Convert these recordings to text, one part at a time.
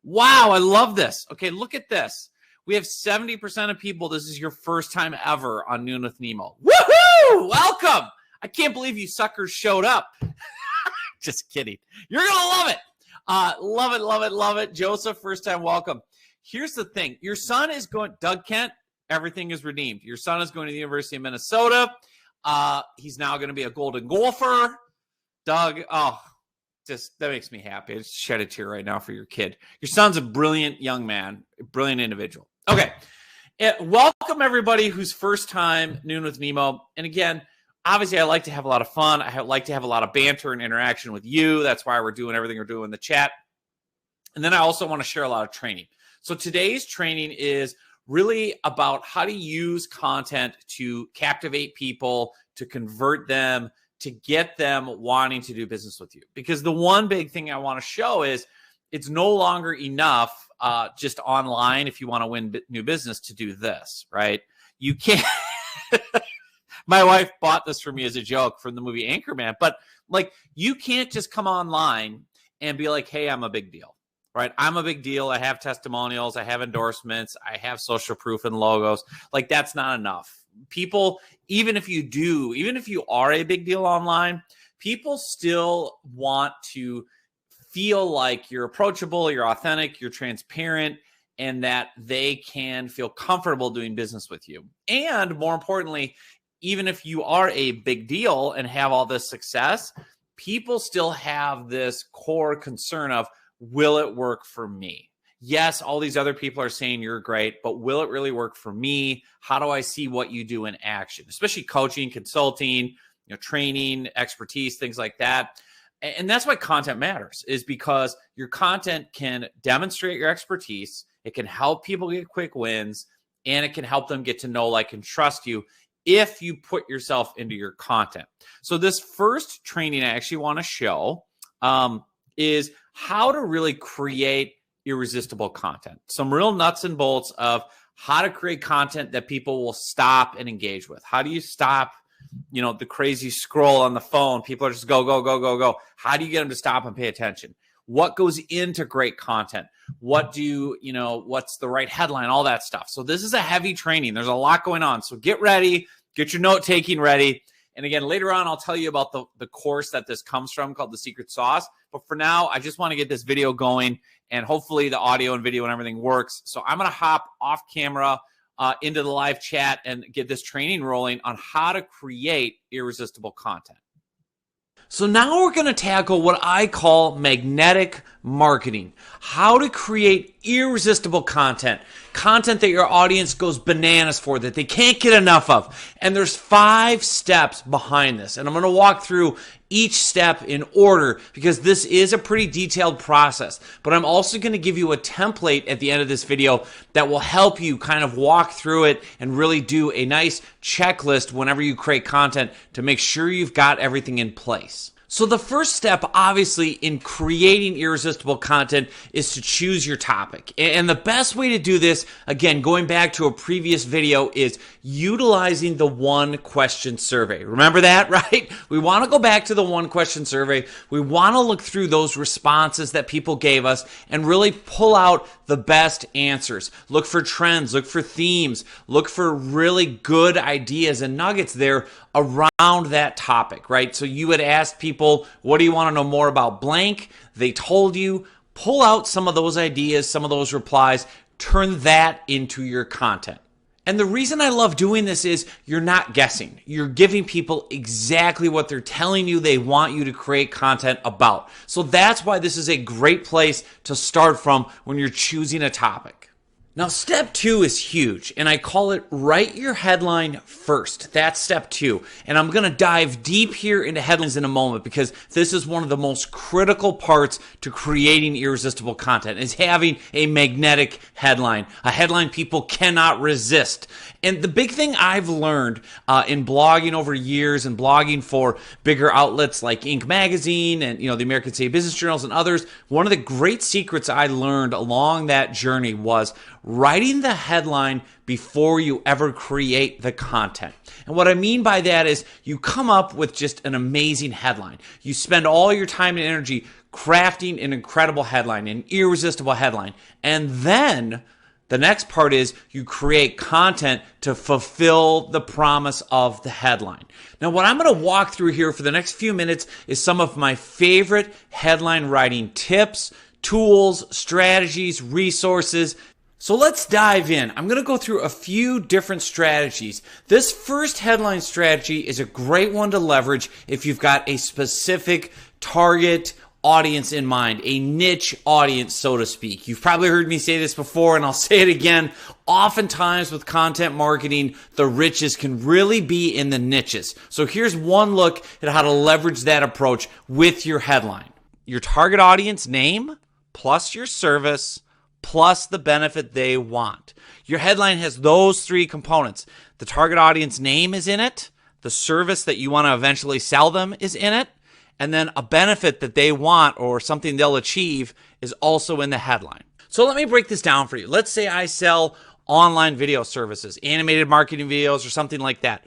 Wow, I love this. Okay, look at this. We have 70% of people. This is your first time ever on Noon with Nemo. Woohoo! Welcome. I can't believe you suckers showed up. Just kidding. You're going to love it. Love it, love it, love it. Joseph, first time welcome. Here's the thing. Your son is going, Doug Kent, everything is redeemed. Your son is going to the University of Minnesota. He's now going to be a Golden Golfer. Doug, that makes me happy. I just shed a tear right now for your kid. Your son's a brilliant young man, a brilliant individual. Okay. Welcome, everybody who's first time Noon with Nemo. And again, obviously, I like to have a lot of fun. I like to have a lot of banter and interaction with you. That's why we're doing everything we're doing in the chat. And then I also want to share a lot of training. So today's training is really about how to use content to captivate people, to convert them, to get them wanting to do business with you. Because the one big thing I want to show is it's no longer enough just online if you want to win new business to do this, right? You can't. My wife bought this for me as a joke from the movie Anchorman, but like you can't just come online and be like, hey, I'm a big deal, right? I'm a big deal. I have testimonials. I have endorsements. I have social proof and logos. Like that's not enough. People, even if you are a big deal online, people still want to feel like you're approachable, you're authentic, you're transparent, and that they can feel comfortable doing business with you. And more importantly, even if you are a big deal and have all this success, people still have this core concern of, will it work for me? Yes, all these other people are saying you're great, but will it really work for me? How do I see what you do in action? Especially coaching, consulting, training, expertise, things like that. And that's why content matters, is because your content can demonstrate your expertise. It can help people get quick wins, and it can help them get to know, like, and trust you if you put yourself into your content. So this first training I actually want to show is how to really create irresistible content. Some real nuts and bolts of how to create content that people will stop and engage with. How do you stop, the crazy scroll on the phone? People are just go, go, go, go, go. How do you get them to stop and pay attention? What goes into great content? What's the right headline? All that stuff. So this is a heavy training. There's a lot going on. So get ready, get your note taking ready. And again, later on, I'll tell you about the course that this comes from called The Secret Sauce. But for now, I just want to get this video going, and hopefully the audio and video and everything works. So I'm going to hop off camera into the live chat and get this training rolling on how to create irresistible content. So now we're going to tackle what I call magnetic marketing. How to create irresistible content. Content that your audience goes bananas for, that they can't get enough of. And there's 5 steps behind this. And I'm going to walk through each step in order because this is a pretty detailed process. But I'm also going to give you a template at the end of this video that will help you kind of walk through it and really do a nice checklist whenever you create content to make sure you've got everything in place. So the first step, obviously, in creating irresistible content is to choose your topic. And the best way to do this, again, going back to a previous video, is utilizing the 1-question survey. Remember that, right? We want to go back to the 1-question survey. We want to look through those responses that people gave us and really pull out the best answers. Look for trends, look for themes, look for really good ideas and nuggets there around that topic, right? So you would ask people, what do you want to know more about blank? They told you, pull out some of those ideas, some of those replies, turn that into your content. And the reason I love doing this is you're not guessing. You're giving people exactly what they're telling you they want you to create content about. So that's why this is a great place to start from when you're choosing a topic. Now, step 2 is huge, and I call it write your headline first. That's step 2. And I'm going to dive deep here into headlines in a moment because this is one of the most critical parts to creating irresistible content, is having a magnetic headline, a headline people cannot resist. And the big thing I've learned in blogging over years and blogging for bigger outlets like Inc. magazine and the American State Business Journals and others, one of the great secrets I learned along that journey was writing the headline before you ever create the content. And what I mean by that is you come up with just an amazing headline. You spend all your time and energy crafting an incredible headline, an irresistible headline. And then the next part is you create content to fulfill the promise of the headline. Now, what I'm going to walk through here for the next few minutes is some of my favorite headline writing tips, tools, strategies, resources. So let's dive in. I'm going to go through a few different strategies. This first headline strategy is a great one to leverage if you've got a specific target audience in mind, a niche audience, so to speak. You've probably heard me say this before, and I'll say it again. Oftentimes with content marketing, the riches can really be in the niches. So here's one look at how to leverage that approach with your headline. Your target audience name plus your service plus the benefit they want. Your headline has those three components. The target audience name is in it, the service that you want to eventually sell them is in it, and then a benefit that they want or something they'll achieve is also in the headline. So let me break this down for you. Let's say I sell online video services, animated marketing videos or something like that.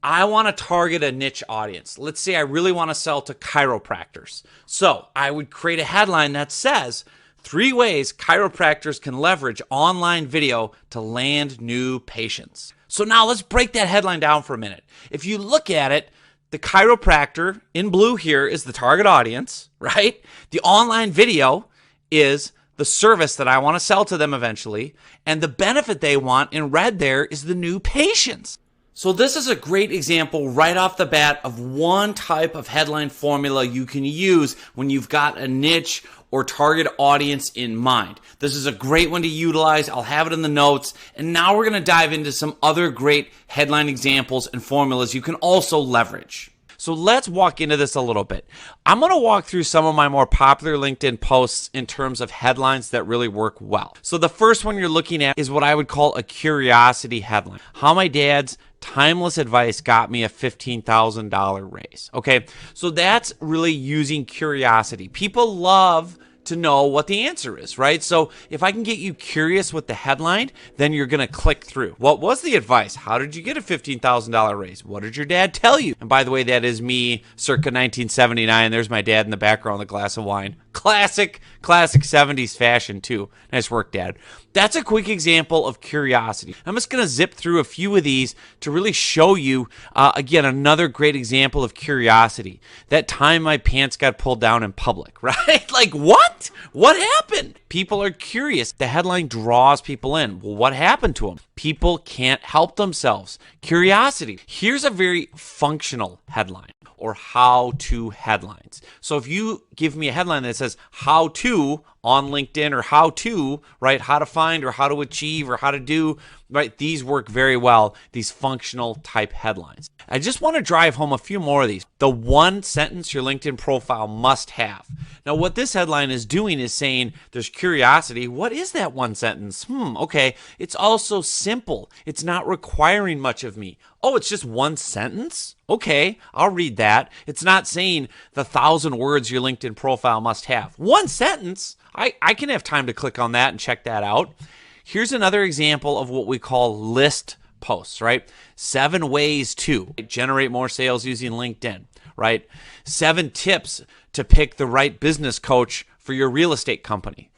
I want to target a niche audience. Let's say I really want to sell to chiropractors. So I would create a headline that says, 3 ways chiropractors can leverage online video to land new patients. So now let's break that headline down for a minute. If you look at it, the chiropractor in blue here is the target audience, right? The online video is the service that I want to sell to them eventually. And the benefit they want in red there is the new patients. So this is a great example right off the bat of one type of headline formula you can use when you've got a niche or target audience in mind. This is a great one to utilize. I'll have it in the notes. And now we're going to dive into some other great headline examples and formulas you can also leverage. So let's walk into this a little bit. I'm going to walk through some of my more popular LinkedIn posts in terms of headlines that really work well. So the first one you're looking at is what I would call a curiosity headline. How my dad's timeless advice got me a $15,000 raise. Okay, so that's really using curiosity. People love to know what the answer is, right? So if I can get you curious with the headline, then you're going to click through. What was the advice? How did you get a $15,000 raise? What did your dad tell you? And by the way, that is me circa 1979. There's my dad in the background with a glass of wine. Classic 70s fashion too. Nice work, Dad. That's a quick example of curiosity. I'm just going to zip through a few of these to really show you, again, another great example of curiosity. That time my pants got pulled down in public, right? Like, what? What happened? People are curious. The headline draws people in. Well, what happened to them? People can't help themselves. Curiosity. Here's a very functional headline or how-to headlines. So if you give me a headline that says how to on LinkedIn or how to, right, how to find or how to achieve or how to do, right, these work very well, these functional type headlines. I just want to drive home a few more of these. The one sentence your LinkedIn profile must have. Now, what this headline is doing is saying there's curiosity. What is that one sentence? Okay. It's also simple. It's not requiring much of me. Oh, it's just one sentence? Okay, I'll read that. It's not saying the 1,000 words your LinkedIn profile must have. One sentence? I can have time to click on that and check that out. Here's another example of what we call list posts, right? 7 ways to generate more sales using LinkedIn, right? 7 tips to pick the right business coach for your real estate company.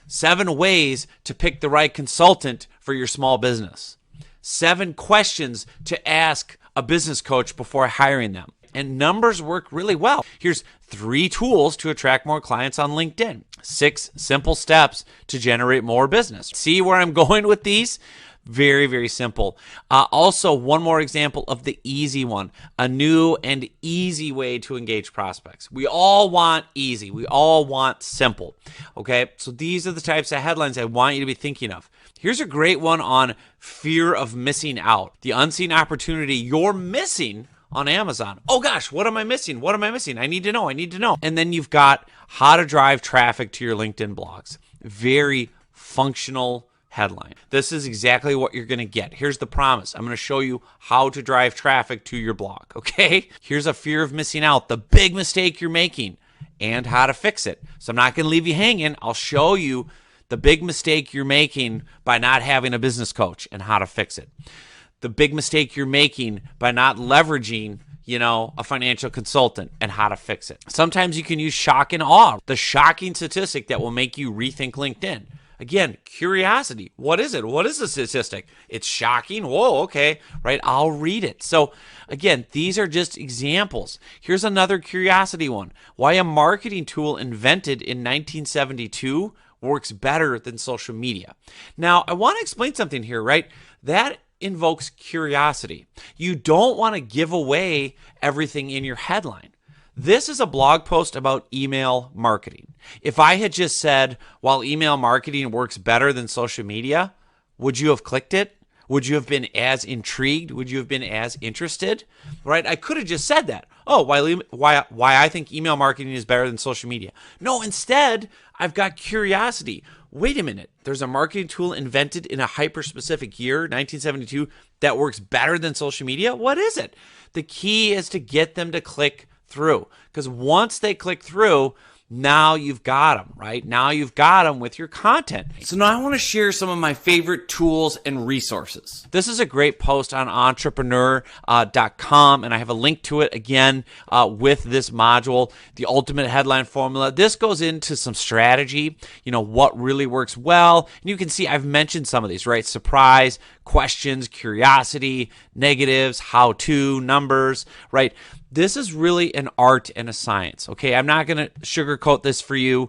7 ways to pick the right consultant for your small business. 7 questions to ask a business coach before hiring them. And numbers work really well. Here's 3 tools to attract more clients on LinkedIn. 6 simple steps to generate more business. See where I'm going with these? Very, very simple. Also, one more example of the easy one, a new and easy way to engage prospects. We all want easy. We all want simple. Okay, so these are the types of headlines I want you to be thinking of. Here's a great one on fear of missing out, the unseen opportunity you're missing on Amazon. Oh gosh, what am I missing? What am I missing? I need to know. And then you've got how to drive traffic to your LinkedIn blogs. Very functional headline. This is exactly what you're going to get. Here's the promise. I'm going to show you how to drive traffic to your blog, okay? Here's a fear of missing out, the big mistake you're making, and how to fix it. So I'm not going to leave you hanging. I'll show you the big mistake you're making by not having a business coach and how to fix it. The big mistake you're making by not leveraging a financial consultant and how to fix it. Sometimes you can use shock and awe, the shocking statistic that will make you rethink LinkedIn. Again, curiosity. What is it? What is the statistic? It's shocking. Whoa, okay, right? I'll read it. So again, these are just examples. Here's another curiosity one. Why a marketing tool invented in 1972 works better than social media. Now, I want to explain something here, right? That invokes curiosity. You don't want to give away everything in your headline. This is a blog post about email marketing. If I had just said, while email marketing works better than social media, would you have clicked it? Would you have been as intrigued? Would you have been as interested? Right? I could have just said that. Oh, why I think email marketing is better than social media. No, instead, I've got curiosity. Wait a minute. There's a marketing tool invented in a hyper-specific year, 1972, that works better than social media? What is it? The key is to get them to click through, because once they click through, now you've got them, right? Now you've got them with your content. So now I want to share some of my favorite tools and resources. This is a great post on entrepreneur.com, and I have a link to it again with this module, the ultimate headline formula. This goes into some strategy, what really works well. And you can see I've mentioned some of these, right? Surprise, questions, curiosity, negatives, how-to, numbers, right? This is really an art and a science, okay? I'm not going to sugarcoat this for you.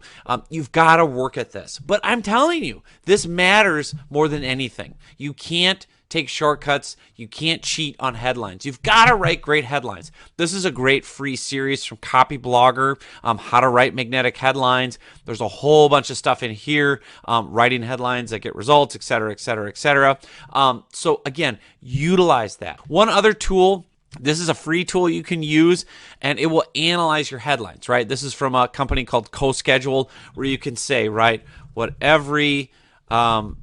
You've got to work at this. But I'm telling you, this matters more than anything. You can't take shortcuts. You can't cheat on headlines. You've got to write great headlines. This is a great free series from Copy Blogger, how to write magnetic headlines. There's a whole bunch of stuff in here, writing headlines that get results, et cetera, et cetera, et cetera. So again, utilize that. One other tool. This is a free tool you can use, and it will analyze your headlines, right? This is from a company called CoSchedule, where you can say, right, what every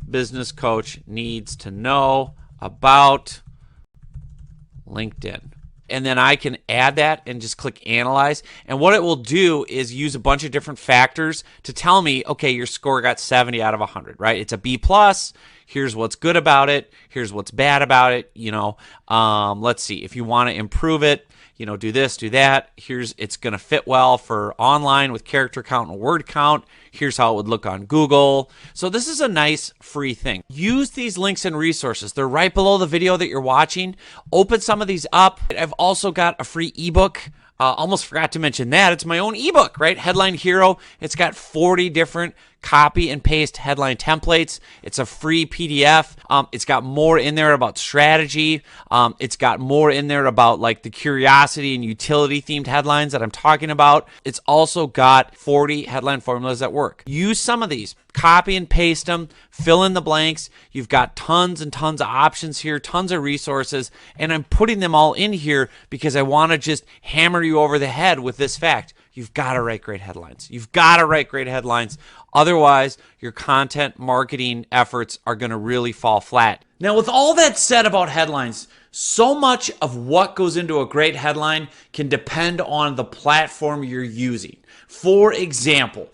business coach needs to know about LinkedIn. And then I can add that and just click analyze. And what it will do is use a bunch of different factors to tell me, okay, your score got 70 out of 100, right? It's a B+. Here's what's good about it. Here's what's bad about it. Let's see. If you want to improve it, do this, do that. It's going to fit well for online with character count and word count. Here's how it would look on Google. So this is a nice free thing. Use these links and resources. They're right below the video that you're watching. Open some of these up. I've also got a free ebook. Almost forgot to mention that. It's my own ebook, right? Headline Hero. It's got 40 different copy and paste headline templates. It's a free PDF. It's got more in there about strategy. It's got more in there about like the curiosity and utility themed headlines that I'm talking about. It's also got 40 headline formulas that work. Use some of these. Copy and paste them, fill in the blanks. You've got tons and tons of options here, tons of resources, and I'm putting them all in here because I want to just hammer you over the head with this fact. You've got to write great headlines. You've got to write great headlines. Otherwise, your content marketing efforts are going to really fall flat. Now, with all that said about headlines, so much of what goes into a great headline can depend on the platform you're using. For example,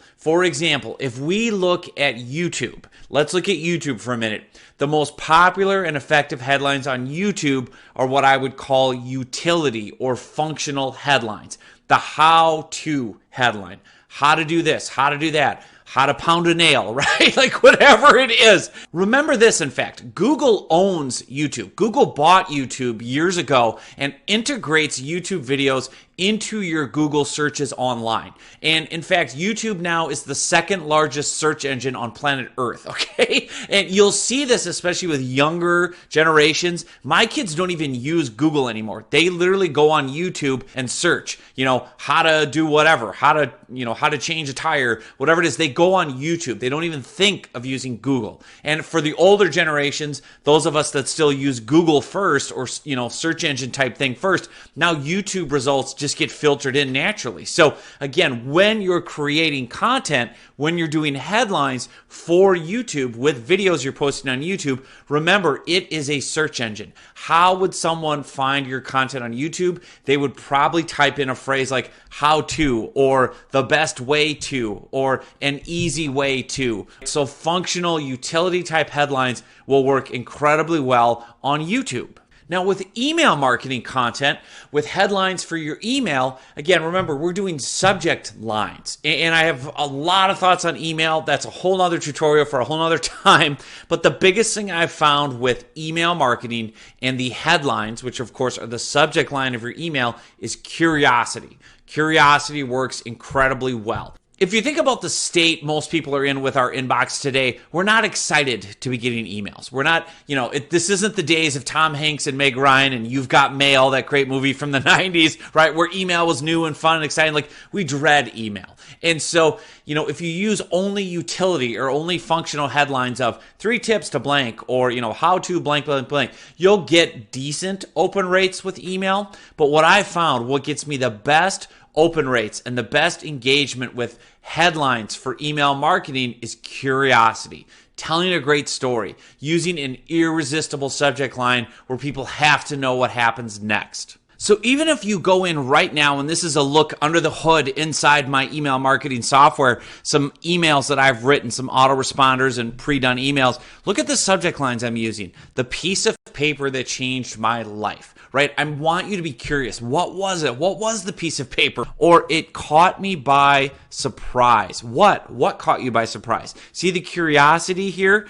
if we look at YouTube, let's look at YouTube for a minute. The most popular and effective headlines on YouTube are what I would call utility or functional headlines. The how-to headline. How to do this, how to do that, how to pound a nail, right? Like whatever it is. Remember this, in fact, Google owns YouTube. Google bought YouTube years ago and integrates YouTube videos into your Google searches online. And in fact, YouTube now is the second largest search engine on planet Earth, okay? And you'll see this especially with younger generations. My kids don't even use Google anymore. They literally go on YouTube and search, how to do whatever, how to change a tire, whatever it is. They go on YouTube. They don't even think of using Google. And for the older generations, those of us that still use Google first or, search engine type thing first, now YouTube results just get filtered in naturally. So again, when you're creating content, when you're doing headlines for YouTube with videos you're posting on YouTube, remember it is a search engine. How would someone find your content on YouTube? They would probably type in a phrase like how to, or the best way to, or an easy way to. So functional utility type headlines will work incredibly well on YouTube. Now with email marketing content, with headlines for your email, again, remember, we're doing subject lines. And I have a lot of thoughts on email. That's a whole nother tutorial for a whole nother time. But the biggest thing I've found with email marketing and the headlines, which of course are the subject line of your email, is curiosity. Curiosity works incredibly well. If you think about the state most people are in with our inbox today, we're not excited to be getting emails. We're not, this isn't the days of Tom Hanks and Meg Ryan and You've Got Mail, that great movie from the 90s, right? Where email was new and fun and exciting. Like, we dread email. And so, if you use only utility or only functional headlines of 3 tips to blank or, how to blank, blank, blank, you'll get decent open rates with email. But what I found, what gets me the best open rates and the best engagement with headlines for email marketing is curiosity. Telling a great story, using an irresistible subject line where people have to know what happens next. So even if you go in right now, and this is a look under the hood inside my email marketing software, some emails that I've written, some autoresponders and pre-done emails, look at the subject lines I'm using. The piece of paper that changed my life, right? I want you to be curious. What was it? What was the piece of paper? Or it caught me by surprise. What caught you by surprise? See the curiosity here?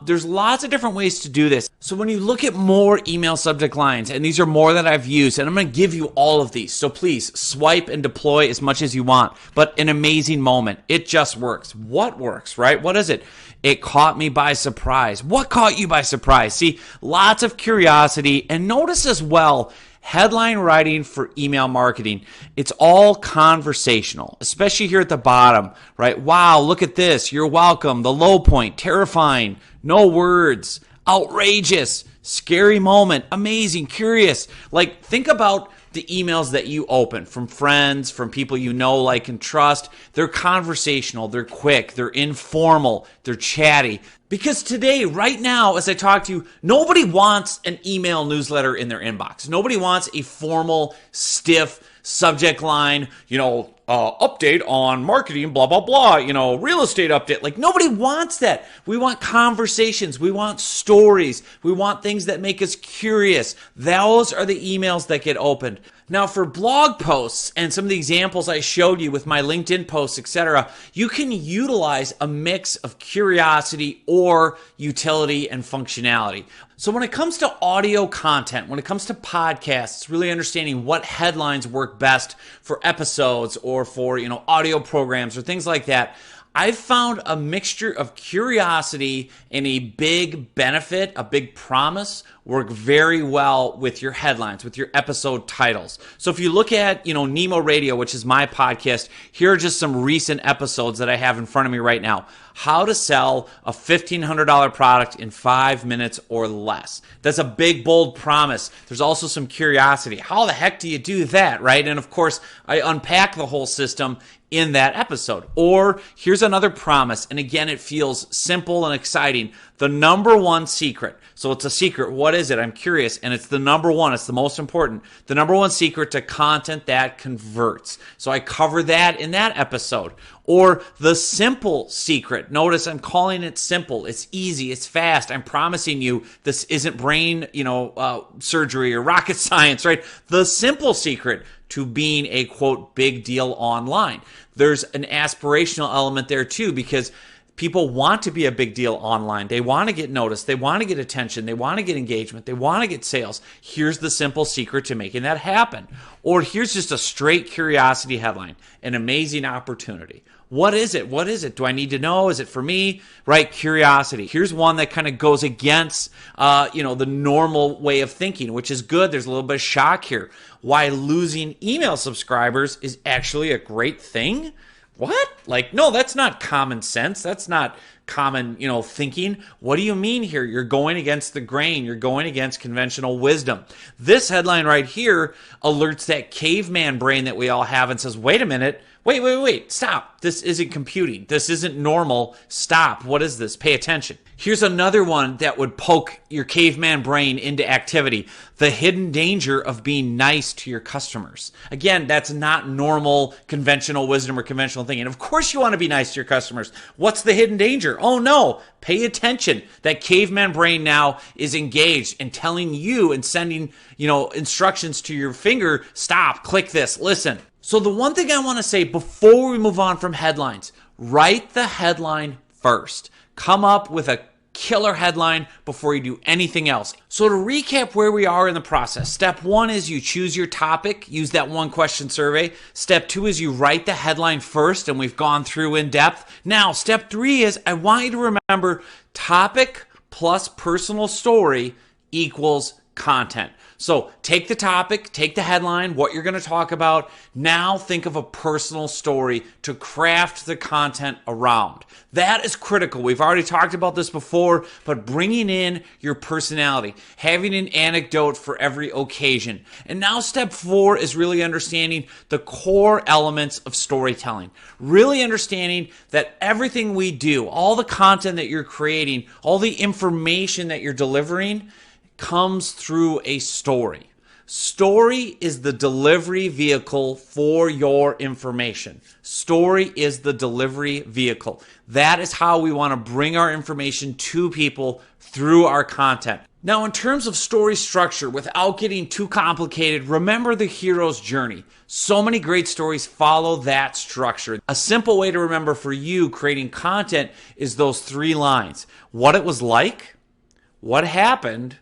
There's lots of different ways to do this. So when you look at more email subject lines, and these are more that I've used, and I'm going to give you all of these. So please swipe and deploy as much as you want, but an amazing moment. It just works. What works, right? What is it? It caught me by surprise. What caught you by surprise? See, lots of curiosity. And notice as well, headline writing for email marketing, it's all conversational, especially here at the bottom, right? Wow, look at this. You're welcome. The low point, terrifying, no words, outrageous, scary moment, amazing, curious. Like, think about the emails that you open from friends, from people you know, like, and trust. They're conversational, they're quick, they're informal, they're chatty. Because today, right now, as I talk to you, nobody wants an email newsletter in their inbox. Nobody wants a formal, stiff subject line, update on marketing, blah, blah, blah, real estate update. Like, nobody wants that. We want conversations. We want stories. We want things that make us curious. Those are the emails that get opened. Now, for blog posts and some of the examples I showed you with my LinkedIn posts, etc., you can utilize a mix of curiosity or utility and functionality. So when it comes to audio content, when it comes to podcasts, really understanding what headlines work best for episodes or for, audio programs or things like that, I've found a mixture of curiosity and a big benefit, a big promise, work very well with your headlines, with your episode titles. So if you look at, Nemo Radio, which is my podcast, here are just some recent episodes that I have in front of me right now. How to sell a $1,500 product in 5 minutes or less. That's a big, bold promise. There's also some curiosity. How the heck do you do that, right? And of course, I unpack the whole system in that episode. Or here's another promise, and again, it feels simple and exciting. The number one secret. So it's a secret. What is it? I'm curious. And it's the number one. It's the most important. The number one secret to content that converts. So I cover that in that episode. Or the simple secret. Notice I'm calling it simple. It's easy. It's fast. I'm promising you this isn't brain, surgery or rocket science, right? The simple secret to being a, quote, big deal online. There's an aspirational element there too, because people want to be a big deal online. They want to get noticed. They want to get attention. They want to get engagement. They want to get sales. Here's the simple secret to making that happen. Or here's just a straight curiosity headline, an amazing opportunity. What is it? What is it? Do I need to know? Is it for me? Right? Curiosity. Here's one that kind of goes against, the normal way of thinking, which is good. There's a little bit of shock here. Why losing email subscribers is actually a great thing? What? Like, no, that's not common sense. That's not common, thinking. What do you mean here? You're going against the grain. You're going against conventional wisdom. This headline right here alerts that caveman brain that we all have and says, wait a minute. Wait, stop. This isn't computing. This isn't normal. Stop. What is this? Pay attention. Here's another one that would poke your caveman brain into activity. The hidden danger of being nice to your customers. Again, that's not normal conventional wisdom or conventional thinking. Of course you want to be nice to your customers. What's the hidden danger? structure. Oh no, pay attention. That caveman brain now is engaged and telling you and sending, instructions to your finger, stop, click this, listen. So the one thing I want to say before we move on from headlines, write the headline first. Come up with a killer headline before you do anything else. So to recap where we are in the process, step 1 is you choose your topic, use that 1 question survey. Step 2 is you write the headline first, and we've gone through in depth. Now, step 3 is I want you to remember topic plus personal story equals content. So take the topic, take the headline, what you're going to talk about. Now think of a personal story to craft the content around. That is critical. We've already talked about this before, but bringing in your personality, having an anecdote for every occasion. And now step 4 is really understanding the core elements of storytelling. Really understanding that everything we do, all the content that you're creating, all the information that you're delivering comes through a story. Story is the delivery vehicle for your information. Story is the delivery vehicle. That is how we want to bring our information to people through our content. Now, in terms of story structure, without getting too complicated, remember the hero's journey. So many great stories follow that structure. A simple way to remember for you creating content is those 3 lines. What it was like, what happened,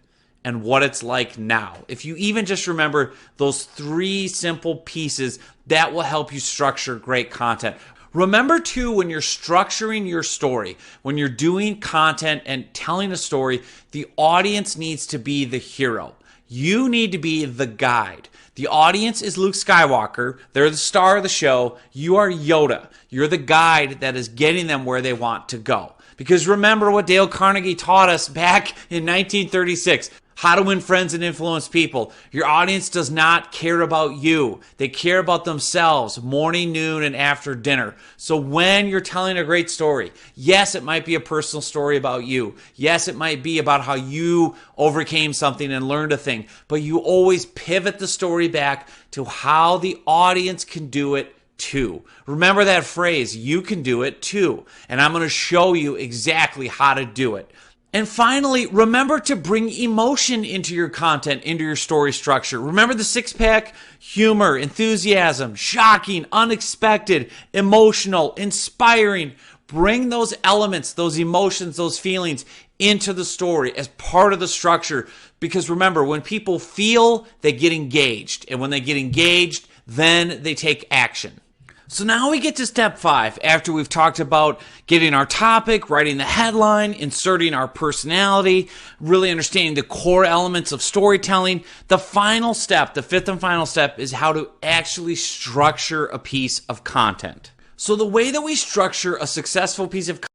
and what it's like now. If you even just remember those 3 simple pieces, that will help you structure great content. Remember too, when you're structuring your story, when you're doing content and telling a story, the audience needs to be the hero. You need to be the guide. The audience is Luke Skywalker. They're the star of the show. You are Yoda. You're the guide that is getting them where they want to go. Because remember what Dale Carnegie taught us back in 1936. How to win friends and influence people. Your audience does not care about you. They care about themselves morning, noon, and after dinner. So when you're telling a great story, yes, it might be a personal story about you. Yes, it might be about how you overcame something and learned a thing. But you always pivot the story back to how the audience can do it too. Remember that phrase, you can do it too. And I'm going to show you exactly how to do it. And finally, remember to bring emotion into your content, into your story structure. Remember the 6-pack? Humor, enthusiasm, shocking, unexpected, emotional, inspiring. Bring those elements, those emotions, those feelings into the story as part of the structure. Because remember, when people feel, they get engaged. And when they get engaged, then they take action. So now we get to step 5 after we've talked about getting our topic, writing the headline, inserting our personality, really understanding the core elements of storytelling. The final step, the 5th and final step, is how to actually structure a piece of content. So the way that we structure a successful piece of content.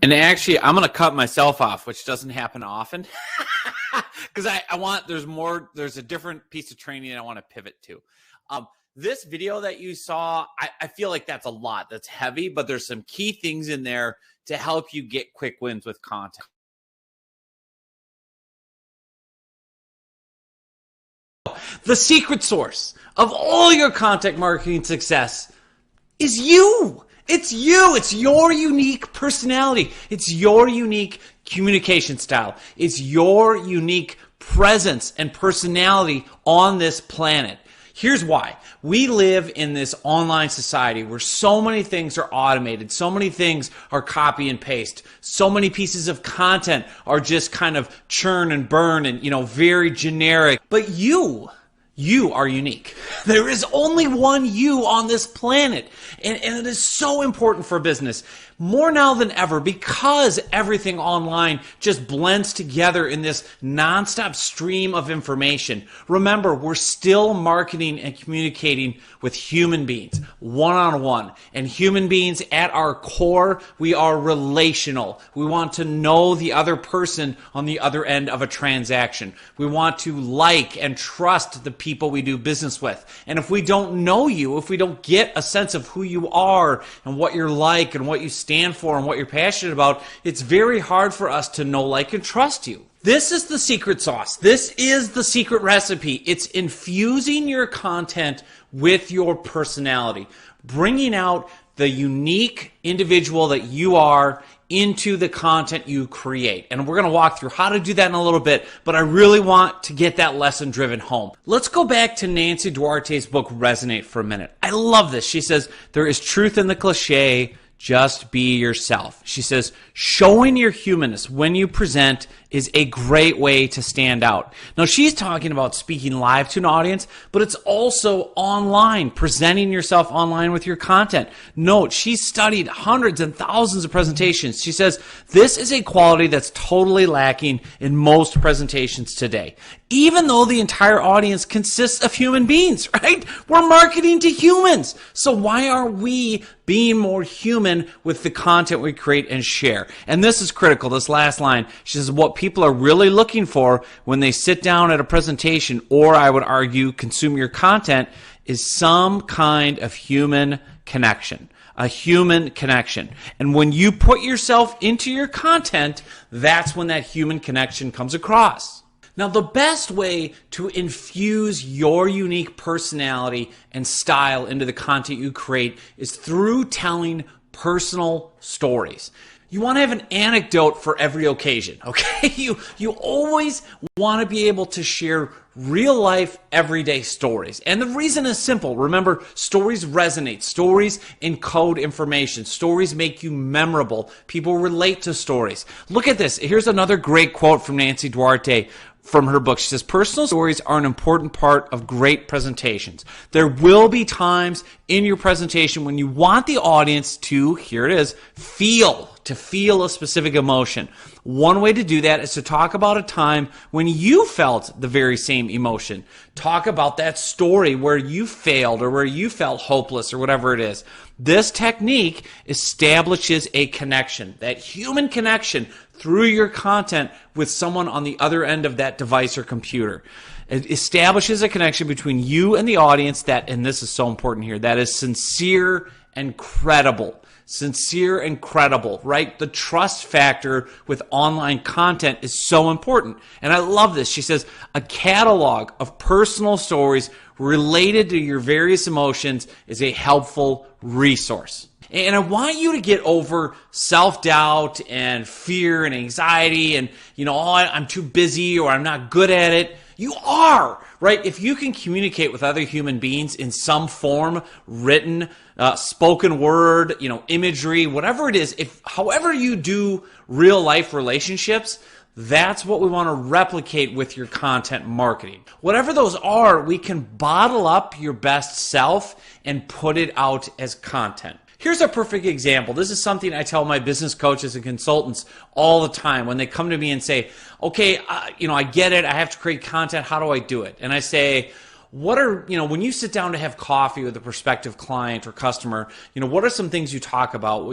And actually, I'm going to cut myself off, which doesn't happen often. Because there's a different piece of training I want to pivot to. This video that you saw, I feel like that's a lot. That's heavy, but there's some key things in there to help you get quick wins with content. The secret source of all your content marketing success is you. It's you. It's your unique personality. It's your unique communication style. It's your unique presence and personality on this planet. Here's why. We live in this online society where so many things are automated, so many things are copy and paste, so many pieces of content are just kind of churn and burn and, very generic. But you are unique. There is only one you on this planet. And it is so important for business. More now than ever, because everything online just blends together in this nonstop stream of information. Remember, we're still marketing and communicating with human beings, one-on-one. And human beings, at our core, we are relational. We want to know the other person on the other end of a transaction. We want to like and trust the people we do business with. And if we don't know you, if we don't get a sense of who you are and what you're like and what you stand for and what you're passionate about, it's very hard for us to know, like, and trust you. This is the secret sauce. This is the secret recipe. It's infusing your content with your personality, bringing out the unique individual that you are into the content you create. And we're going to walk through how to do that in a little bit, but I really want to get that lesson driven home. Let's go back to Nancy Duarte's book, Resonate, for a minute. I love this. She says, there is truth in the cliche, just be yourself. She says, showing your humanness when you present is a great way to stand out. Now, she's talking about speaking live to an audience, but it's also online, presenting yourself online with your content. Note, she's studied hundreds and thousands of presentations. She says, this is a quality that's totally lacking in most presentations today. Even though the entire audience consists of human beings, right? We're marketing to humans. So why are we being more human with the content we create and share? And this is critical, this last line. She says, what people are really looking for when they sit down at a presentation, or I would argue consume your content, is some kind of human connection. A human connection. And when you put yourself into your content, that's when that human connection comes across. Now, the best way to infuse your unique personality and style into the content you create is through telling personal stories. You want to have an anecdote for every occasion, okay? You always want to be able to share real life, everyday stories. And the reason is simple. Remember, stories resonate. Stories encode information. Stories make you memorable. People relate to stories. Look at this. Here's another great quote from Nancy Duarte from her book. She says, personal stories are an important part of great presentations. There will be times in your presentation when you want the audience to, here it is, feel a specific emotion. One way to do that is to talk about a time when you felt the very same emotion. Talk about that story where you failed or where you felt hopeless or whatever it is. This technique establishes a connection, that human connection through your content with someone on the other end of that device or computer. It establishes a connection between you and the audience that, and this is so important here, that is sincere and credible. Sincere and credible, right? The trust factor with online content is so important. And I love this. She says, a catalog of personal stories related to your various emotions is a helpful resource. And I want you to get over self-doubt and fear and anxiety and, oh, I'm too busy or I'm not good at it. You are, right? If you can communicate with other human beings in some form, written, spoken word, imagery, whatever it is, however you do real life relationships, that's what we want to replicate with your content marketing. Whatever those are, we can bottle up your best self and put it out as content. Here's a perfect example. This is something I tell my business coaches and consultants all the time when they come to me and say, okay, I get it. I have to create content. How do I do it? And I say, when you sit down to have coffee with a prospective client or customer, what are some things you talk about?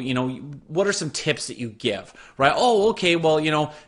What are some tips that you give, right? Oh, okay. Well,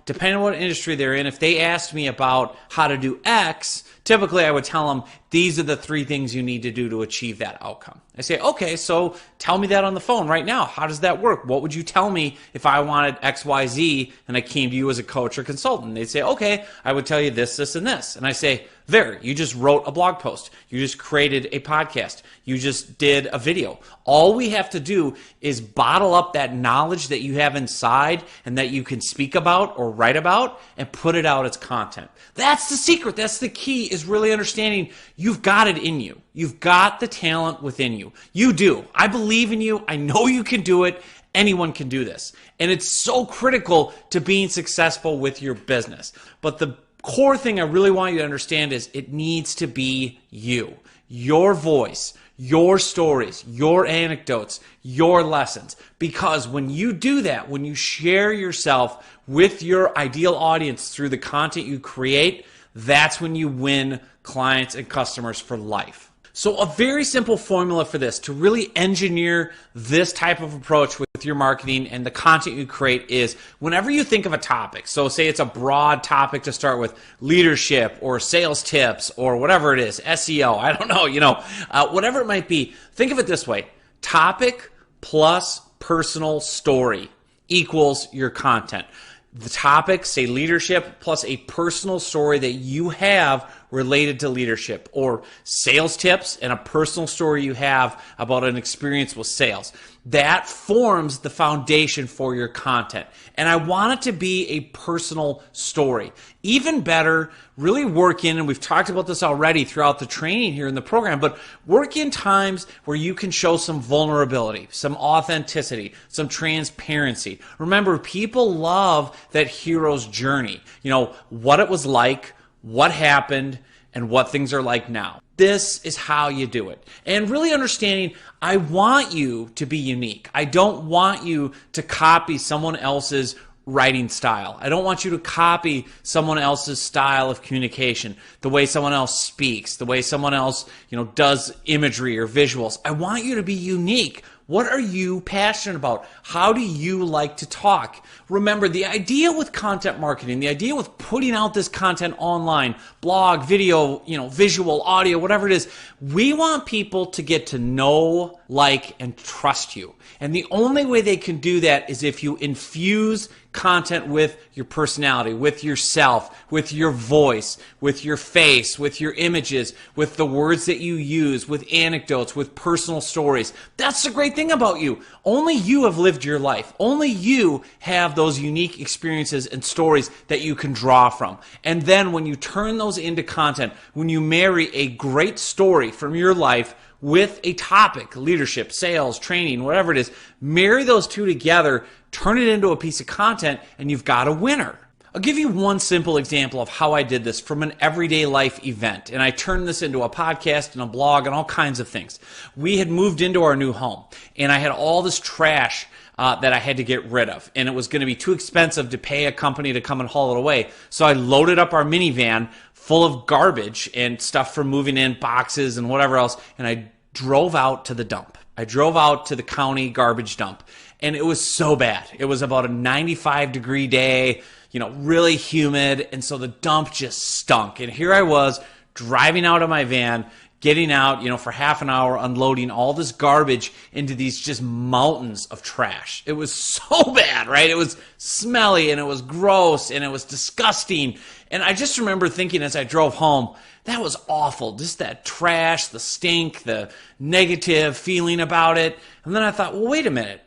depending on what industry they're in, if they asked me about how to do X, typically I would tell them, these are the 3 things you need to do to achieve that outcome. I say, okay, so tell me that on the phone right now. How does that work? What would you tell me if I wanted X, Y, Z and I came to you as a coach or consultant? They'd say, okay, I would tell you this, this, and this. And I say, there, you just wrote a blog post. You just created a podcast. You just did a video. All we have to do is bottle up that knowledge that you have inside and that you can speak about or write about and put it out as content. That's the secret. That's the key, is really understanding you've got it in you. You've got the talent within you. You do. I believe in you. I know you can do it. Anyone can do this. And it's so critical to being successful with your business. But the core thing I really want you to understand is it needs to be you. Your voice, your stories, your anecdotes, your lessons. Because when you do that, when you share yourself with your ideal audience through the content you create, that's when you win clients and customers for life. So a very simple formula for this, to really engineer this type of approach with your marketing and the content you create, is whenever you think of a topic, so say it's a broad topic to start with, leadership or sales tips or whatever it is, SEO, I don't know, whatever it might be, think of it this way: topic plus personal story equals your content. The topic, say leadership, plus a personal story that you have related to leadership, or sales tips and a personal story you have about an experience with sales. That forms the foundation for your content. And I want it to be a personal story. Even better, really work in, and we've talked about this already throughout the training here in the program, but work in times where you can show some vulnerability, some authenticity, some transparency. Remember, people love that hero's journey. You know, what it was like, what happened, and what things are like now. This is how you do it. And really understanding, I want you to be unique. I don't want you to copy someone else's writing style. I don't want you to copy someone else's style of communication, the way someone else speaks, the way someone else, does imagery or visuals. I want you to be unique. What are you passionate about? How do you like to talk? Remember, the idea with content marketing, the idea with putting out this content online, blog, video, visual, audio, whatever it is, we want people to get to know, like, and trust you. And the only way they can do that is if you infuse content with your personality, with yourself, with your voice, with your face, with your images, with the words that you use, with anecdotes, with personal stories. That's the great thing about you. Only you have lived your life. Only you have those unique experiences and stories that you can draw from. And then when you turn those into content, when you marry a great story from your life with a topic, leadership, sales, training, whatever it is, marry those two together, turn it into a piece of content, and you've got a winner. I'll give you one simple example of how I did this from an everyday life event. And I turned this into a podcast and a blog and all kinds of things. We had moved into our new home, and I had all this trash that I had to get rid of. And it was going to be too expensive to pay a company to come and haul it away. So I loaded up our minivan full of garbage and stuff from moving in, boxes and whatever else, and I drove out to the dump. I drove out to the county garbage dump, and it was so bad. It was about a 95-degree day, really humid, and so the dump just stunk. And here I was driving out of my van, getting out, for half an hour, unloading all this garbage into these just mountains of trash. It was so bad, right? It was smelly, and it was gross, and it was disgusting. And I just remember thinking as I drove home, that was awful. Just that trash, the stink, the negative feeling about it. And then I thought, well, wait a minute.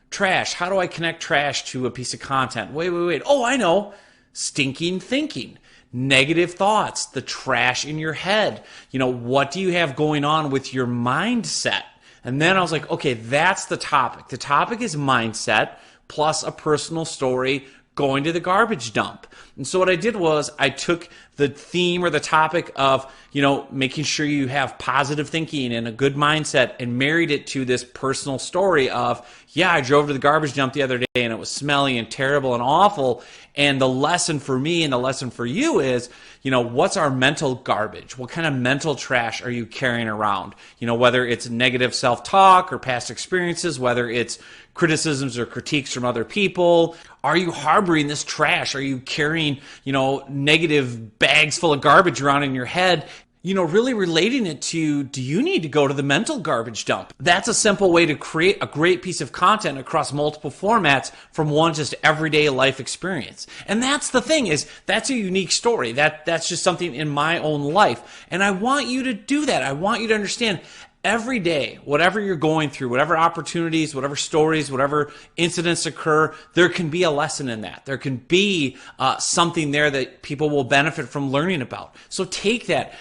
Trash. How do I connect trash to a piece of content? Wait. Oh, I know. Stinking thinking. Negative thoughts. The trash in your head. What do you have going on with your mindset? And then I was like, okay, that's the topic. The topic is mindset plus a personal story going to the garbage dump. And so what I did was I took the theme or the topic of, making sure you have positive thinking and a good mindset and married it to this personal story of, I drove to the garbage dump the other day and it was smelly and terrible and awful. And the lesson for me and the lesson for you is, what's our mental garbage? What kind of mental trash are you carrying around? Whether it's negative self-talk or past experiences, whether it's criticisms or critiques from other people. Are you harboring this trash? Are you carrying, negative bags full of garbage around in your head? Really relating it to, do you need to go to the mental garbage dump? That's a simple way to create a great piece of content across multiple formats from one just everyday life experience. And that's the thing is, that's a unique story. That's just something in my own life. And I want you to do that. I want you to understand every day, whatever you're going through, whatever opportunities, whatever stories, whatever incidents occur, there can be a lesson in that. There can be something there that people will benefit from learning about. So take that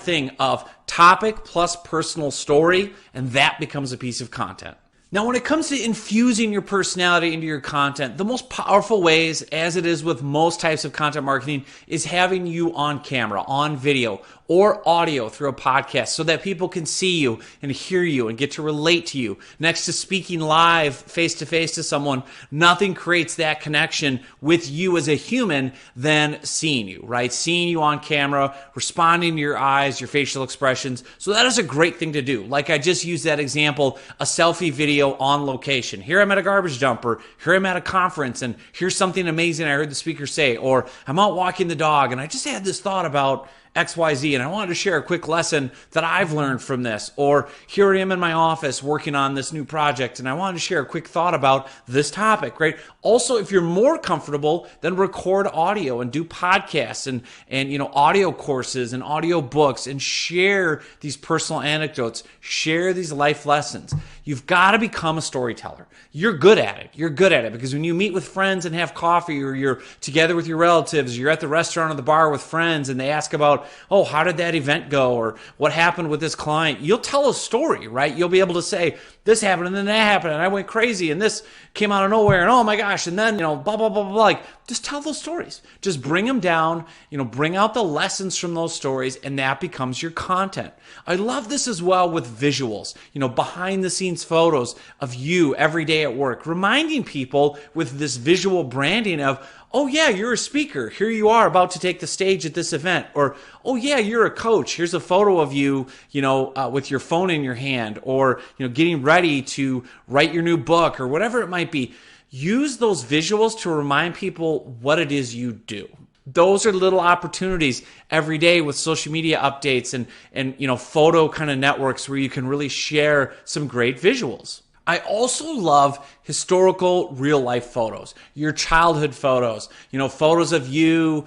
thing of topic plus personal story, and that becomes a piece of content. Now, when it comes to infusing your personality into your content, the most powerful ways, as it is with most types of content marketing, is having you on camera, on video, or audio through a podcast so that people can see you and hear you and get to relate to you. Next to speaking live face-to-face to someone, nothing creates that connection with you as a human than seeing you, right? Seeing you on camera, responding to your eyes, your facial expressions. So that is a great thing to do. Like I just used that example, a selfie video on location. Here I'm at a garbage dump, or here I'm at a conference, and here's something amazing I heard the speaker say, or I'm out walking the dog and I just had this thought about XYZ, and I wanted to share a quick lesson that I've learned from this. Or here I am in my office working on this new project, and I wanted to share a quick thought about this topic, right? Also, if you're more comfortable, then record audio and do podcasts and audio courses and audio books, and share these personal anecdotes, share these life lessons. You've got to become a storyteller. You're good at it. You're good at it because when you meet with friends and have coffee, or you're together with your relatives, you're at the restaurant or the bar with friends, and they ask about, oh, how did that event go? Or what happened with this client? You'll tell a story, right? You'll be able to say, this happened and then that happened and I went crazy and this came out of nowhere and oh my gosh, and then, blah, blah, blah, blah, blah. Like, just tell those stories. Just bring them down, bring out the lessons from those stories, and that becomes your content. I love this as well with visuals, behind the scenes photos of you every day at work, reminding people with this visual branding of, oh yeah, you're a speaker. Here you are about to take the stage at this event. Or, oh yeah, you're a coach. Here's a photo of you, with your phone in your hand, or, getting ready to write your new book, or whatever it might be. Use those visuals to remind people what it is you do. Those are little opportunities every day with social media updates and photo kind of networks where you can really share some great visuals. I also love historical real life photos, your childhood photos, photos of you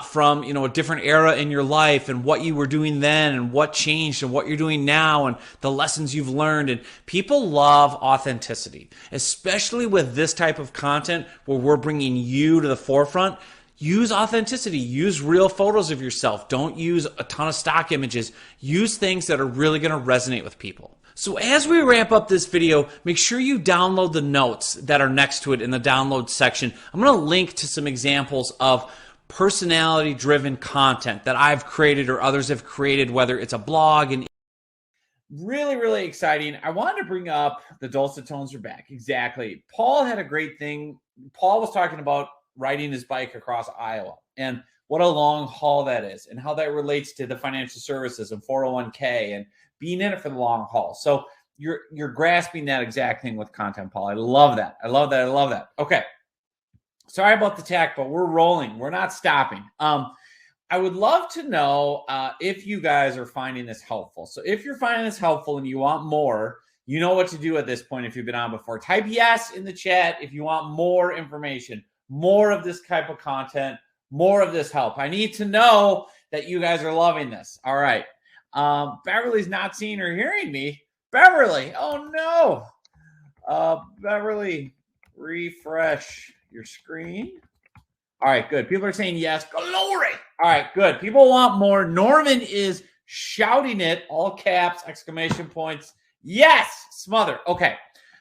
from, a different era in your life and what you were doing then and what changed and what you're doing now and the lessons you've learned. And people love authenticity, especially with this type of content where we're bringing you to the forefront. Use authenticity. Use real photos of yourself. Don't use a ton of stock images. Use things that are really going to resonate with people. So as we wrap up this video, make sure you download the notes that are next to it in the download section. I'm going to link to some examples of personality-driven content that I've created or others have created, whether it's a blog and really, really exciting. I wanted to bring up the dulcet tones are back. Exactly. Paul had a great thing. Paul was talking about riding his bike across Iowa and what a long haul that is and how that relates to the financial services and 401k and being in it for the long haul. So you're grasping that exact thing with content, Paul. I love that. I love that. I love that. Okay. Sorry about the tech, but we're rolling. We're not stopping. I would love to know if you guys are finding this helpful. So if you're finding this helpful and you want more, you know what to do at this point if you've been on before. Type yes in the chat if you want more information, more of this type of content, more of this help. I need to know that you guys are loving this. All right. Beverly's not seeing or hearing me. Beverly, oh no. Beverly, refresh your screen. All right, good. People are saying yes. Glory. All right, good. People want more. Norman is shouting it, all caps, exclamation points. Yes, smother. Okay.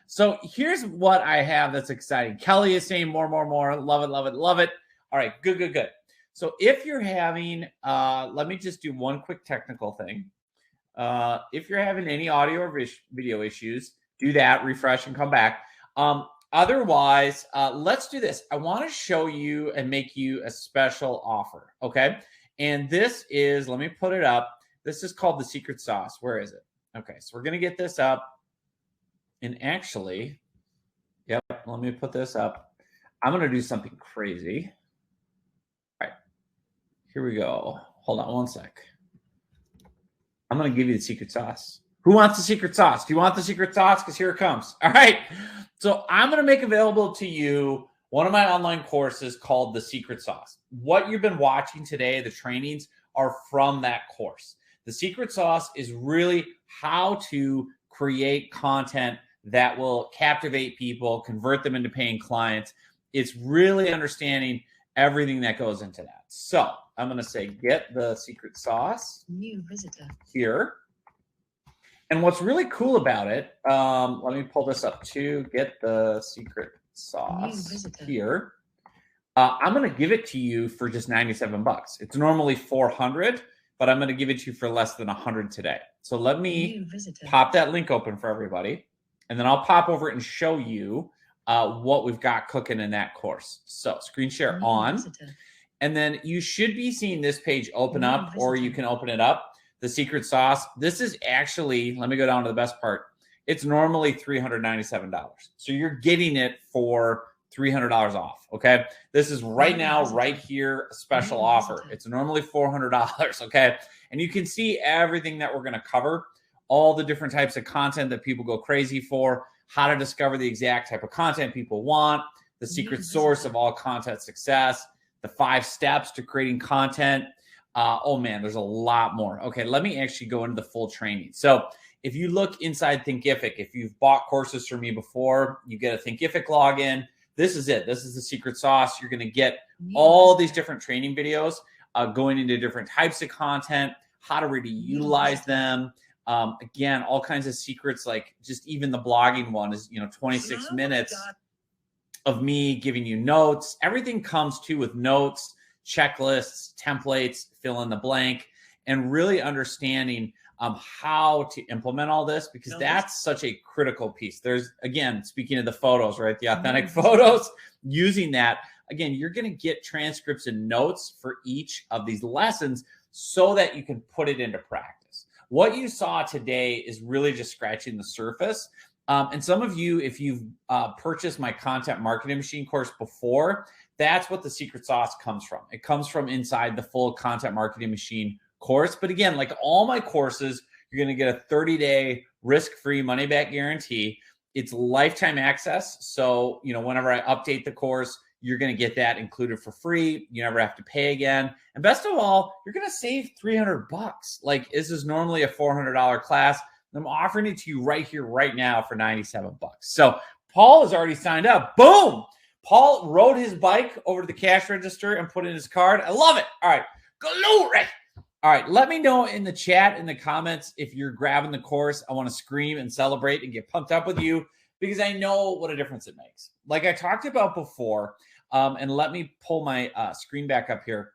So here's what I have that's exciting. Kelly is saying more. Love it, love it, love it. All right, good. So if you're having, let me just do one quick technical thing. If you're having any audio or video issues, do that, refresh and come back. Otherwise, let's do this. I want to show you and make you a special offer, okay? And this is, let me put it up. This is called the secret sauce. Where is it? Okay, so we're going to get this up. And actually, yep, let me put this up. I'm going to do something crazy. All right, here we go. Hold on one sec. I'm going to give you the secret sauce. Who wants the secret sauce? Do you want the secret sauce? Because here it comes. All right. So I'm going to make available to you one of my online courses called The Secret Sauce. What you've been watching today, the trainings, are from that course. The secret sauce is really how to create content that will captivate people, convert them into paying clients. It's really understanding everything that goes into that. So I'm going to say, get the secret sauce. New visitor. Here. And what's really cool about it, let me pull this up too. Get the secret sauce here. I'm going to give it to you for just $97. It's normally $400, but I'm going to give it to you for less than $100 today. So let me pop that link open for everybody, and then I'll pop over it and show you what we've got cooking in that course. So screen share on, and then you should be seeing this page open up, or you can open it up. The secret sauce. This is actually, let me go down to the best part. It's normally $397. So you're getting it for $300 off. Okay. This is right now, right here, a special offer. It's normally $400. Okay. And you can see everything that we're going to cover, all the different types of content that people go crazy for, how to discover the exact type of content people want, the secret source of all content success, the 5 steps to creating content. Oh man, there's a lot more. Okay. Let me actually go into the full training. So if you look inside Thinkific, if you've bought courses from me before, you get a Thinkific login. This is it. This is the secret sauce. You're going to get all these different training videos going into different types of content, how to really utilize them. Again, all kinds of secrets, like just even the blogging one is, 26 minutes of me giving you notes. Everything comes too with notes, checklists, templates, fill in the blank, and really understanding how to implement all this, because that's such a critical piece. There's, again, speaking of the photos, right? The authentic photos, using that. Again, you're going to get transcripts and notes for each of these lessons so that you can put it into practice. What you saw today is really just scratching the surface. And some of you, if you've purchased my Content Marketing Machine course before, that's what the secret sauce comes from. It comes from inside the full Content Marketing Machine course. But again, like all my courses, you're going to get a 30-day risk-free money-back guarantee. It's lifetime access. So, whenever I update the course, you're going to get that included for free. You never have to pay again. And best of all, you're going to save $300. Like, this is normally a $400 class. I'm offering it to you right here, right now for $97. So Paul has already signed up. Boom. Paul rode his bike over to the cash register and put in his card. I love it. All right. Glory. All right. Let me know in the chat, in the comments, if you're grabbing the course. I want to scream and celebrate and get pumped up with you, because I know what a difference it makes. Like I talked about before, and let me pull my screen back up here.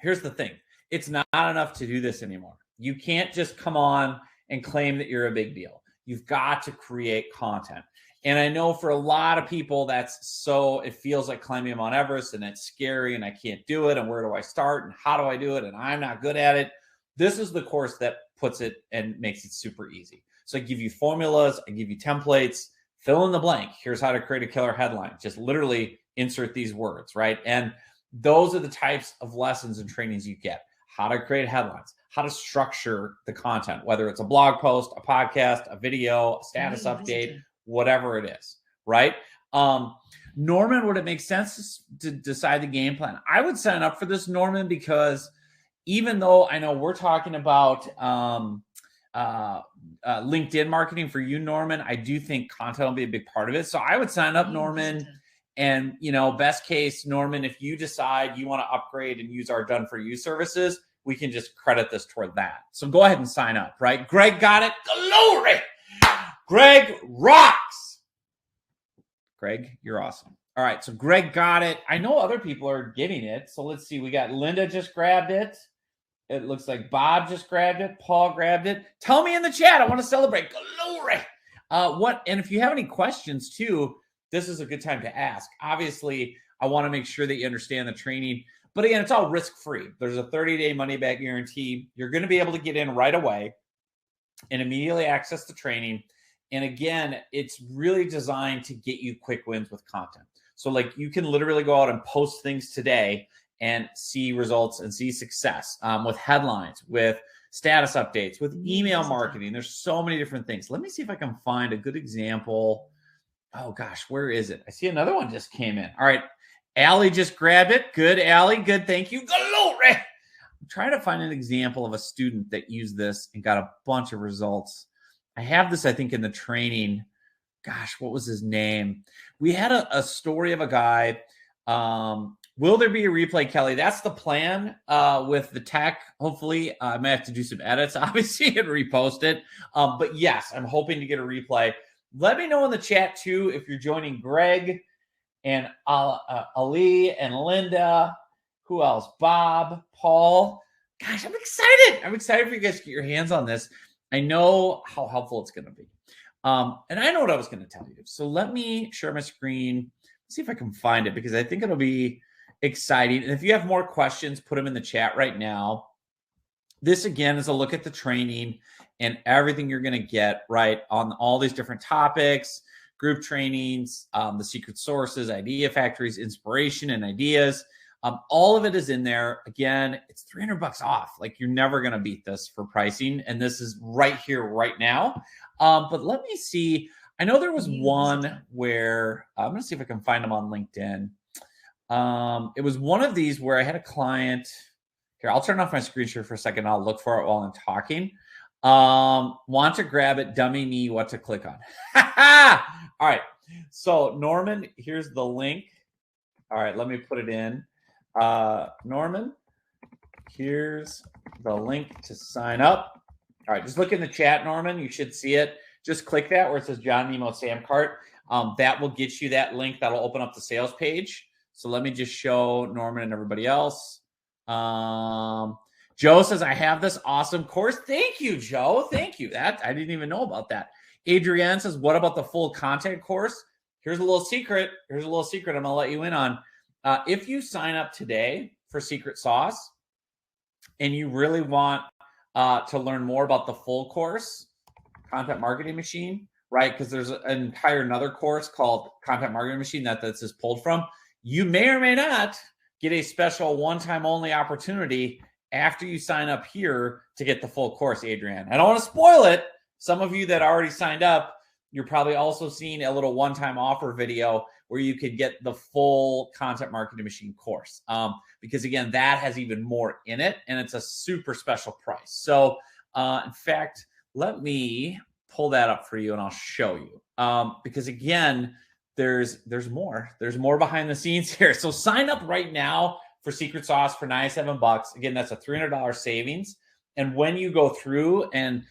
Here's the thing. It's not enough to do this anymore. You can't just come on and claim that you're a big deal. You've got to create content. And I know for a lot of people, it feels like climbing Mount Everest, and it's scary, and I can't do it. And where do I start? And how do I do it? And I'm not good at it. This is the course that puts it and makes it super easy. So I give you formulas, I give you templates, fill in the blank. Here's how to create a killer headline. Just literally insert these words, right? And those are the types of lessons and trainings you get. How to create headlines, how to structure the content, whether it's a blog post, a podcast, a video, a status update, whatever it is, right? Norman, would it make sense to decide the game plan? I would sign up for this, Norman, because even though I know we're talking about LinkedIn marketing for you, Norman, I do think content will be a big part of it. So I would sign up, Norman. And, best case, Norman, if you decide you want to upgrade and use our Done For You services, we can just credit this toward that. So go ahead and sign up, right? Greg got it. Glory. Greg rocks. Greg, you're awesome. All right. So Greg got it. I know other people are getting it. So let's see. We got Linda just grabbed it. It looks like Bob just grabbed it. Paul grabbed it. Tell me in the chat. I want to celebrate. Glory. And if you have any questions too, this is a good time to ask. Obviously, I want to make sure that you understand the training. But again, it's all risk-free. There's a 30-day money-back guarantee. You're going to be able to get in right away and immediately access the training. And again, it's really designed to get you quick wins with content. So like you can literally go out and post things today and see results and see success with headlines, with status updates, with email marketing. There's so many different things. Let me see if I can find a good example. Oh gosh, where is it? I see another one just came in. All right. Allie just grabbed it. Good, Allie. Good. Thank you. Glory. I'm trying to find an example of a student that used this and got a bunch of results. I have this, I think, in the training. Gosh, what was his name? We had a story of a guy. Will there be a replay, Kelly? That's the plan with the tech. Hopefully, I may have to do some edits, obviously, and repost it. But yes, I'm hoping to get a replay. Let me know in the chat, too, if you're joining Greg and Ali and Linda. Who else? Bob, Paul. Gosh, I'm excited. I'm excited for you guys to get your hands on this. I know how helpful it's going to be. And I know what I was going to tell you. So let me share my screen, see if I can find it, because I think it'll be exciting. And if you have more questions, put them in the chat right now. This, again, is a look at the training and everything you're going to get, right, on all these different topics. group trainings, the secret sources, idea factories, inspiration and ideas. All of it is in there. Again, it's $300 off. Like, you're never going to beat this for pricing. And this is right here, right now. But let me see. I know there was one where I'm going to see if I can find them on LinkedIn. It was one of these where I had a client. Here, I'll turn off my screen share for a second. I'll look for it while I'm talking. Want to grab it, dummy me, what to click on. All right. So Norman, here's the link. All right, let me put it in. Norman, here's the link to sign up. All right, just look in the chat, Norman. You should see it. Just click that where it says John Nemo Sam Cart. That will get you that link. That'll open up the sales page. So let me just show Norman and everybody else. Joe says, I have this awesome course. Thank you, Joe. Thank you. That I didn't even know about that. Adrienne says, what about the full content course? Here's a little secret. Here's a little secret I'm going to let you in on. If you sign up today for Secret Sauce and you really want to learn more about the full course, Content Marketing Machine, right? Because there's an entire another course called Content Marketing Machine that this is pulled from. You may or may not get a special one-time only opportunity after you sign up here to get the full course, Adrienne. I don't want to spoil it. Some of you that already signed up, you're probably also seeing a little one-time offer video where you could get the full Content Marketing Machine course. Because again, that has even more in it and it's a super special price. So in fact, let me pull that up for you and I'll show you. Because again, there's more behind the scenes here. So sign up right now for Secret Sauce for $97. Again, that's a $300 savings. And when you go through and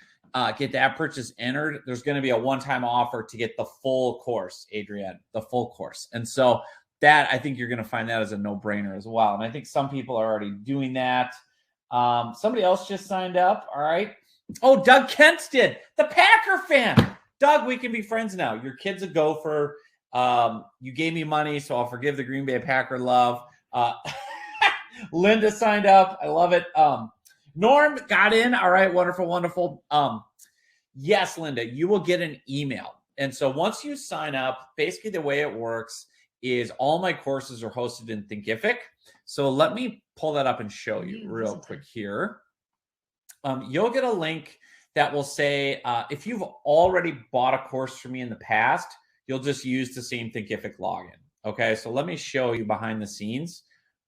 get that purchase entered, there's going to be a one-time offer to get the full course, Adrienne, the full course. And so that, I think you're going to find that as a no-brainer as well. And I think some people are already doing that. Somebody else just signed up. All right. Oh, Doug Kent's did. The Packer fan. Doug, we can be friends now. Your kid's a gopher. You gave me money, so I'll forgive the Green Bay Packer love. Linda signed up. I love it. Norm got in. All right. Wonderful, wonderful. Yes, Linda, you will get an email. And so once you sign up, basically the way it works is all my courses are hosted in Thinkific. So let me pull that up and show you real quick here. You'll get a link that will say, if you've already bought a course from me in the past, you'll just use the same Thinkific login. Okay, so let me show you behind the scenes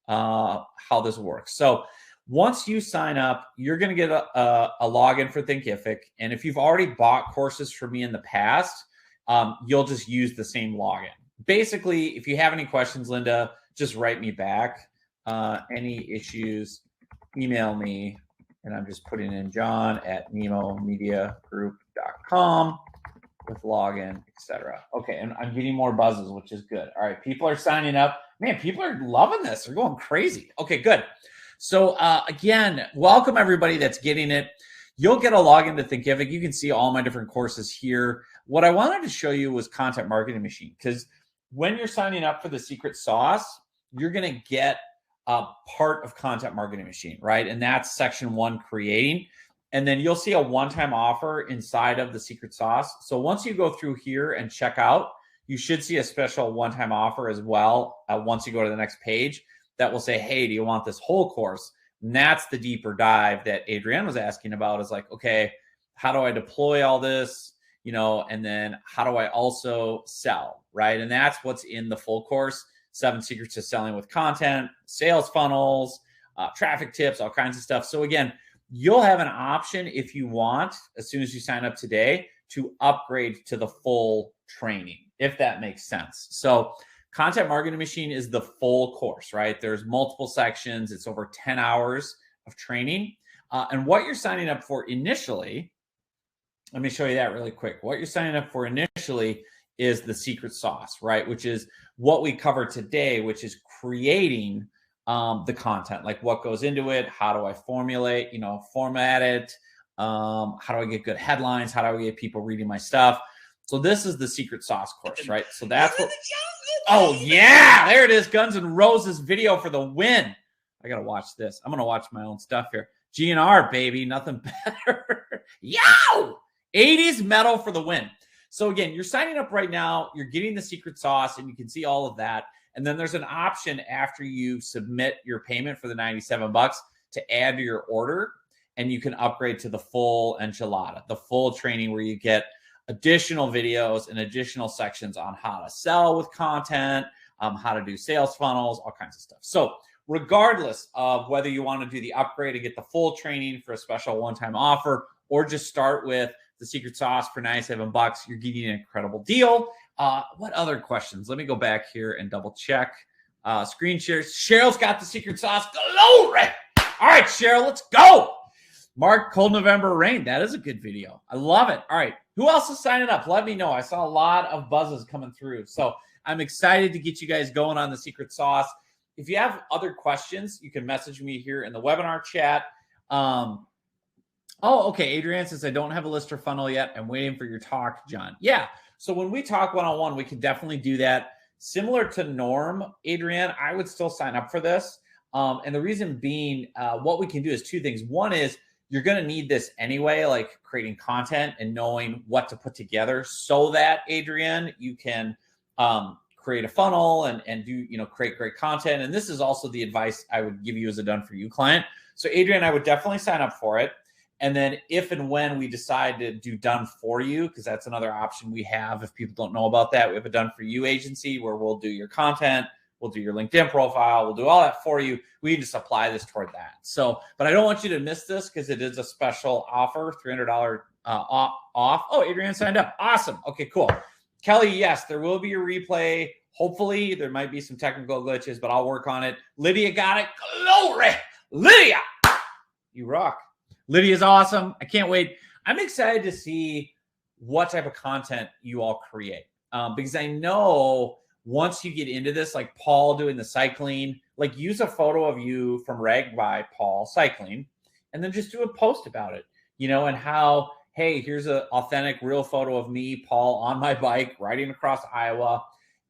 how this works. So once you sign up, you're going to get a login for Thinkific. And if you've already bought courses from me in the past, you'll just use the same login. Basically, if you have any questions, Linda, just write me back. Any issues, email me. And I'm just putting in john@nemomediagroup.com with login, etc. Okay, and I'm getting more buzzes, which is good. All right, people are signing up. Man, people are loving this. They're going crazy. Okay, good. So again, welcome everybody that's getting it. You'll get a login to Thinkific. You can see all my different courses here. What I wanted to show you was Content Marketing Machine, because when you're signing up for the Secret Sauce, you're going to get part of Content Marketing Machine, right? And that's section 1, creating. And then you'll see a one-time offer inside of the Secret Sauce. So once you go through here and check out, you should see a special one-time offer as well. Once you go to the next page, that will say, hey, do you want this whole course? And that's the deeper dive that Adrienne was asking about, is like, okay, how do I deploy all this? You know, and then how do I also sell, right? And that's what's in the full course. 7 secrets to selling with content, sales funnels, traffic tips, all kinds of stuff. So again, you'll have an option if you want, as soon as you sign up today, to upgrade to the full training, if that makes sense. So Content Marketing Machine is the full course, right? There's multiple sections. It's over 10 hours of training. And what you're signing up for initially, let me show you that really quick. What you're signing up for initially is the Secret Sauce, right? Which is what we covered today, which is creating the content, like what goes into it, how do I formulate, format it, how do I get good headlines, how do I get people reading my stuff. So this is the Secret Sauce course, right? So that's what, oh yeah, there it is, Guns N' Roses video for the win. I gotta watch this. I'm gonna watch my own stuff here. GNR, baby, nothing better. Yow! 80s metal for the win. So again, you're signing up right now, you're getting the secret sauce, and you can see all of that. And then there's an option after you submit your payment for the $97 to add to your order, and you can upgrade to the full enchilada, the full training where you get additional videos and additional sections on how to sell with content, how to do sales funnels, all kinds of stuff. So regardless of whether you want to do the upgrade and get the full training for a special one-time offer, or just start with the secret sauce for $97, you're getting an incredible deal. What other questions? Let me go back here and double check. Screen shares. Cheryl's got the secret sauce. Glory! All right, Cheryl, let's go. Mark, Cold November Rain. That is a good video. I love it. All right. Who else is signing up? Let me know. I saw a lot of buzzes coming through. So I'm excited to get you guys going on the secret sauce. If you have other questions, you can message me here in the webinar chat. Okay. Adrienne says, I don't have a lister funnel yet. I'm waiting for your talk, John. Yeah. So when we talk one-on-one, we can definitely do that. Similar to Norm, Adrienne, I would still sign up for this. And the reason being, what we can do is two things. One is you're going to need this anyway, like creating content and knowing what to put together so that, Adrienne, you can create a funnel and do, create great content. And this is also the advice I would give you as a done for you client. So Adrienne, I would definitely sign up for it. And then if and when we decide to do done for you, because that's another option we have. If people don't know about that, we have a done for you agency where we'll do your content, we'll do your LinkedIn profile, we'll do all that for you. We can just apply this toward that. So, but I don't want you to miss this because it is a special offer, $300 off. Oh, Adrienne signed up. Awesome. Okay, cool. Kelly, yes, there will be a replay. Hopefully there might be some technical glitches, but I'll work on it. Lydia got it. Glory. Lydia, you rock. Lydia's awesome. I can't wait. I'm excited to see what type of content you all create because I know once you get into this, like Paul doing the cycling, like use a photo of you from Rag by Paul cycling and then just do a post about it, and how, hey, here's an authentic, real photo of me, Paul, on my bike riding across Iowa.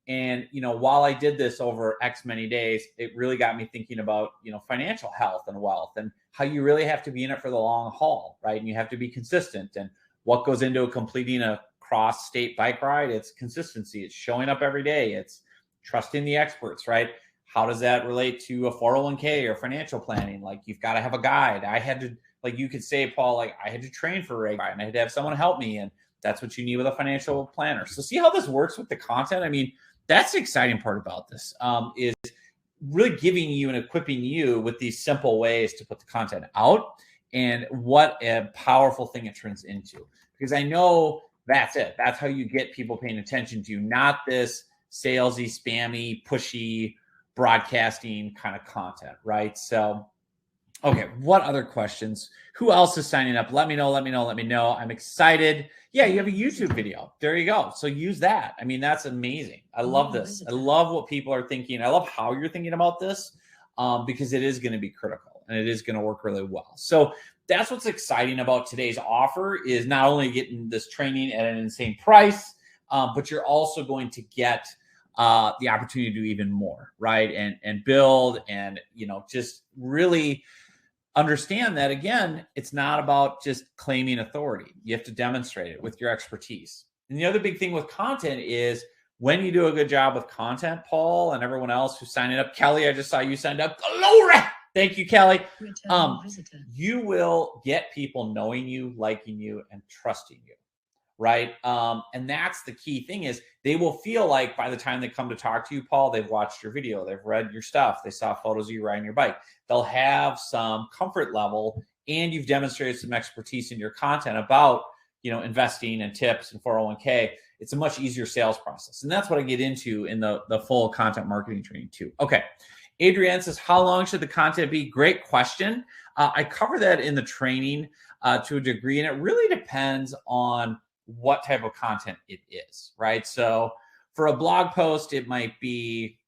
And, while I did this over X many days, it really got me thinking about, financial health and wealth and how you really have to be in it for the long haul, right? And you have to be consistent. And what goes into completing a cross-state bike ride? It's consistency. It's showing up every day. It's trusting the experts, right? How does that relate to a 401k or financial planning? Like you've got to have a guide. I had to, like you could say, Paul, like I had to train for a ride and I had to have someone help me. And that's what you need with a financial planner. So see how this works with the content? I mean, that's the exciting part about this is really giving you and equipping you with these simple ways to put the content out and what a powerful thing it turns into. Because I know that's it. That's how you get people paying attention to you, not this salesy, spammy, pushy, broadcasting kind of content, right? So, okay, what other questions? Who else is signing up? Let me know. I'm excited. Yeah, you have a YouTube video. There you go. So use that. I mean, that's amazing. I love this. I love what people are thinking. I love how you're thinking about this because it is going to be critical and it is going to work really well. So that's what's exciting about today's offer is not only getting this training at an insane price, but you're also going to get the opportunity to do even more, right? And build and, just really understand that, again, it's not about just claiming authority. You have to demonstrate it with your expertise. And the other big thing with content is when you do a good job with content, Paul and everyone else who's signing up, Kelly, I just saw you signed up. Glory! Thank you, Kelly. You will get people knowing you, liking you, and trusting you, right? And that's the key thing is they will feel like by the time they come to talk to you, Paul, they've watched your video, they've read your stuff, they saw photos of you riding your bike. They'll have some comfort level and you've demonstrated some expertise in your content about, investing and tips and 401k. It's a much easier sales process. And that's what I get into in the full content marketing training too. Okay. Adrienne says, how long should the content be? Great question. I cover that in the training to a degree, and it really depends on what type of content it is, right? So for a blog post, it might be,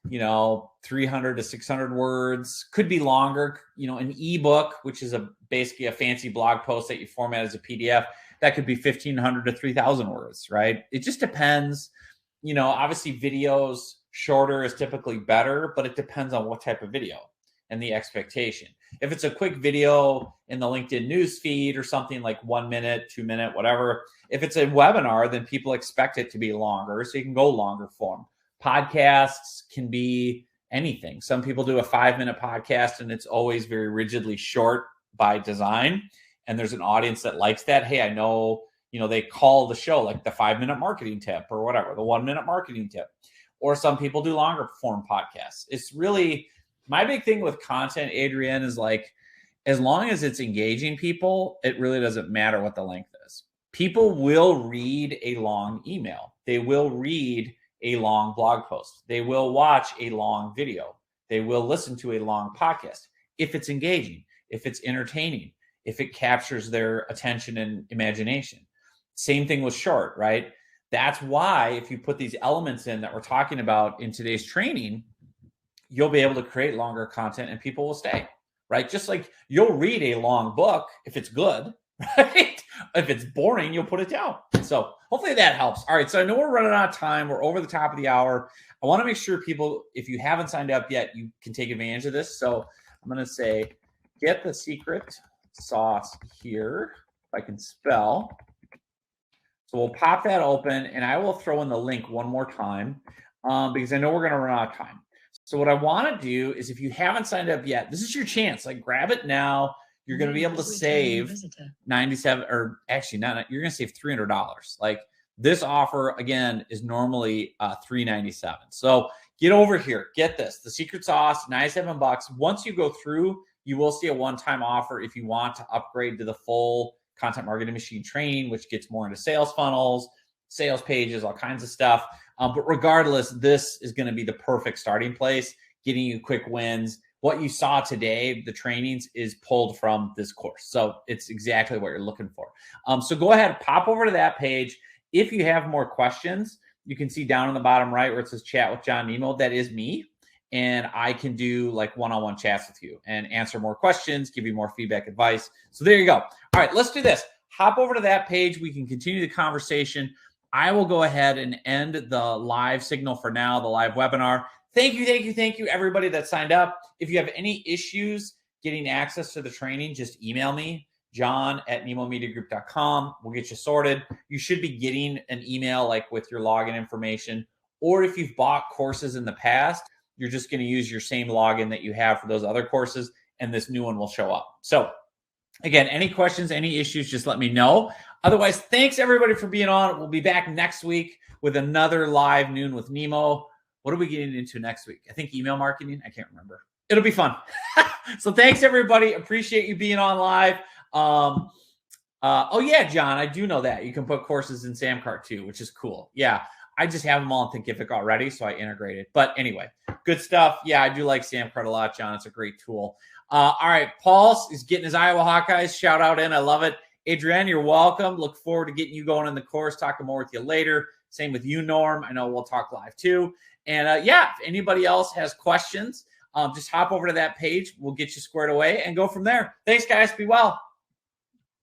300 to 600 words, could be longer, an ebook, which is basically a fancy blog post that you format as a PDF, that could be 1,500 to 3,000 words, right? It just depends. Obviously videos shorter is typically better, but it depends on what type of video. and the expectation. If it's a quick video in the LinkedIn news feed or something like 1 minute, 2 minute, whatever, if it's a webinar, then people expect it to be longer, so you can go longer form. Podcasts can be anything. Some people do a 5-minute podcast and it's always very rigidly short by design. And there's an audience that likes that. Hey, I know, they call the show like the 5-minute marketing tip or whatever, the 1-minute marketing tip. Or some people do longer form podcasts. It's really, my big thing with content, Adrienne, is like, as long as it's engaging people, it really doesn't matter what the length is. People will read a long email. They will read a long blog post. They will watch a long video. They will listen to a long podcast if it's engaging, if it's entertaining, if it captures their attention and imagination. Same thing with short, right? That's why if you put these elements in that we're talking about in today's training, you'll be able to create longer content and people will stay, right? Just like you'll read a long book if it's good, right? If it's boring, you'll put it down. So hopefully that helps. All right. So I know we're running out of time. We're over the top of the hour. I want to make sure people, if you haven't signed up yet, you can take advantage of this. So I'm going to say, get the secret sauce here, if I can spell. So we'll pop that open and I will throw in the link one more time because I know we're going to run out of time. So what I want to do is, if you haven't signed up yet, this is your chance. Like, grab it now. You're going to be able to save 97, or actually not. You're going to save $300. Like, this offer again is normally $397. So get over here. Get this. The secret sauce, $97. Once you go through, you will see a one-time offer if you want to upgrade to the full Content Marketing Machine training, which gets more into sales funnels, sales pages, all kinds of stuff. But regardless, this is going to be the perfect starting place, getting you quick wins. What you saw today, the trainings, is pulled from this course. So it's exactly what you're looking for. So go ahead, pop over to that page. If you have more questions, you can see down in the bottom right where it says chat with John Nemo. That is me. And I can do like one-on-one chats with you and answer more questions, give you more feedback, advice. So there you go. All right, let's do this. Hop over to that page. We can continue the conversation. I will go ahead and end the live signal for now, the live webinar. Thank you, everybody that signed up. If you have any issues getting access to the training, just email me, john@nemomediagroup.com. We'll get you sorted. You should be getting an email like with your login information. Or if you've bought courses in the past, you're just going to use your same login that you have for those other courses, and this new one will show up. So again, any questions, any issues, just let me know. Otherwise, thanks everybody for being on. We'll be back next week with another live Noon with Nemo. What are we getting into next week? I think email marketing. I can't remember. It'll be fun. So thanks everybody. Appreciate you being on live. Oh yeah, John, I do know that. You can put courses in Samcart too, which is cool. Yeah. I just have them all in Thinkific already, so I integrate it. But anyway, good stuff. Yeah, I do like Samcart a lot, John. It's a great tool. All right, Paul is getting his Iowa Hawkeyes shout out in. I love it. Adrienne, you're welcome. Look forward to getting you going in the course, talking more with you later. Same with you, Norm. I know we'll talk live too. And yeah, if anybody else has questions, just hop over to that page. We'll get you squared away and go from there. Thanks, guys. Be well.